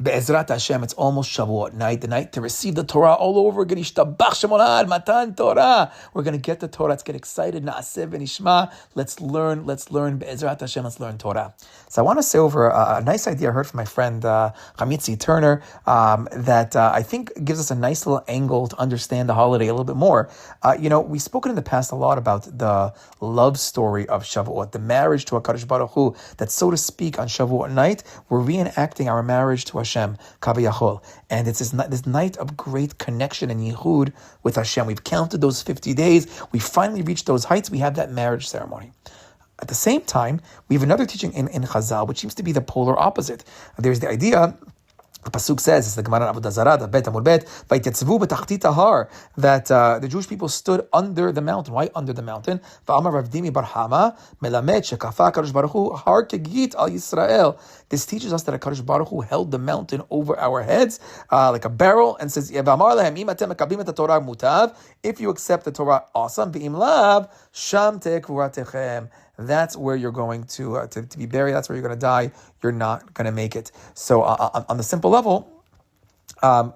Be'ezrat Hashem, it's almost Shavuot night, the night to receive the Torah all over again. Yishtabach Shemolad, Matan Torah. We're going to get the Torah. Let's get excited. Na'aseh v'nishma. Let's learn. Be'ezrat Hashem, let's learn Torah. So I want to say over a nice idea I heard from my friend Chamitzi Turner that I think gives us a nice little angle to understand the holiday a little bit more. We've spoken in the past a lot about the love story of Shavuot, the marriage to HaKadosh Baruch Hu, that so to speak on Shavuot night, we're reenacting our marriage to Hashem, Kaviyachol. And it's this night of great connection and yichud with Hashem. We've counted those 50 days. We finally reached those heights. We have that marriage ceremony. At the same time, we have another teaching in Chazal, which seems to be the polar opposite. There's the idea, the Pasuk says, it's the Gemara in Avodah Zarah, the Bet Amud Bet, Vaytetzvu b'tachtit har, that the Jewish people stood under the mountain. Why under the mountain? V'amar Rav Dimi bar Hama, melamed shekafa HaKadosh Baruch Hu har kegit al Yisrael. This teaches us that HaKadosh Baruch Hu held the mountain over our heads like a barrel, and says, V'amar lehem im atem mekablim et Torah mutav. If you accept the Torah, awesome. V'im lav, sham tekvuratechem. That's where you're going to be buried. That's where you're going to die. You're not going to make it. So on the simple level,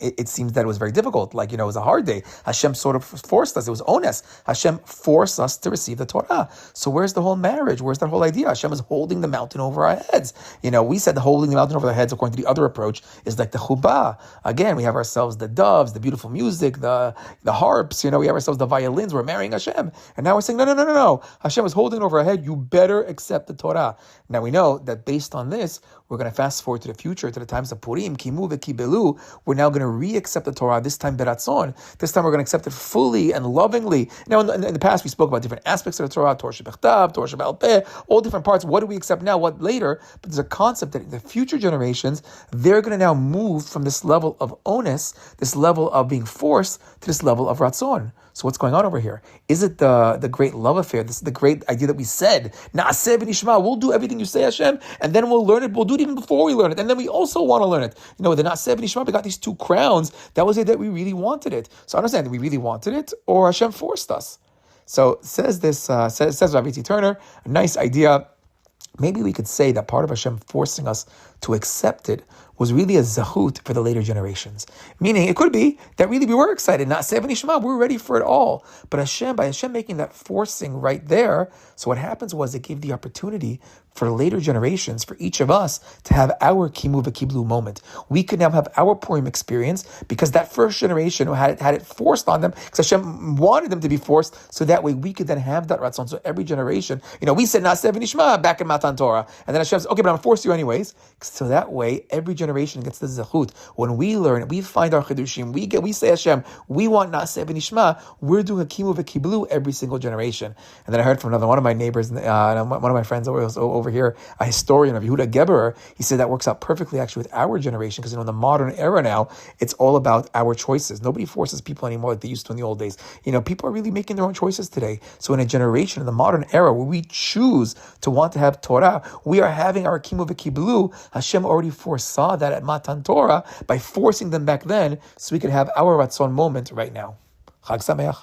it seems that it was very difficult. It was a hard day. Hashem sort of forced us. It was onus. Hashem forced us to receive the Torah. So where's the whole marriage? Where's that whole idea? Hashem is holding the mountain over our heads. We said the holding the mountain over our heads, according to the other approach, is like the chubah. Again, we have ourselves the doves, the beautiful music, the harps. We have ourselves the violins. We're marrying Hashem. And now we're saying, no. Hashem is holding it over our head. You better accept the Torah. Now we know that based on this, we're going to fast forward to the future, to the times of Purim, Kimu v'Kibelu. We're now going to re-accept the Torah, this time berazon. This time we're going to accept it fully and lovingly. Now, in the past, we spoke about different aspects of the Torah, Torah Shebechtav, Torah Sheba'al Peh, all different parts. What do we accept now, what later? But there's a concept that the future generations, they're going to now move from this level of onus, this level of being forced, to this level of ratzon. So what's going on over here? Is it the great love affair? This is the great idea that we said, Na'aseh v'nishma, we'll do everything you say, Hashem, and then we'll learn it. We'll do it even before we learn it. And then we also want to learn it. The Na'aseh v'nishma, we got these two crowns. That was it, that we really wanted it. So understand that we really wanted it, or Hashem forced us. So says Rabbi T. Turner, a nice idea. Maybe we could say that part of Hashem forcing us to accept it was really a zahut for the later generations. Meaning, it could be that really we were excited, not seven Ishma, we were ready for it all. But by Hashem making that forcing right there, so what happens was it gave the opportunity for later generations, for each of us, to have our Kimu v'Kiblu moment. We could now have our Purim experience because that first generation had it forced on them, because Hashem wanted them to be forced, so that way we could then have that Ratzon. So every generation, we said, not seven Ishma back in Matan Torah. And then Hashem says, okay, but I'm going to force you anyways. So that way, every generation gets the zechut. When we learn, we find our chidushim, we say Hashem, we want Na'aseh v'nishma, we're doing a kimu v'kiblu every single generation. And then I heard from one of my neighbors, one of my friends over here, a historian of Yehuda Geberer, he said that works out perfectly actually with our generation, because in the modern era now, it's all about our choices. Nobody forces people anymore like they used to in the old days. People are really making their own choices today. So in a generation, in the modern era, where we choose to want to have Torah, we are having our kimu v'kiblu. Hashem already foresaw that at Matan Torah by forcing them back then, so we could have our Ratzon moment right now. Chag Sameach.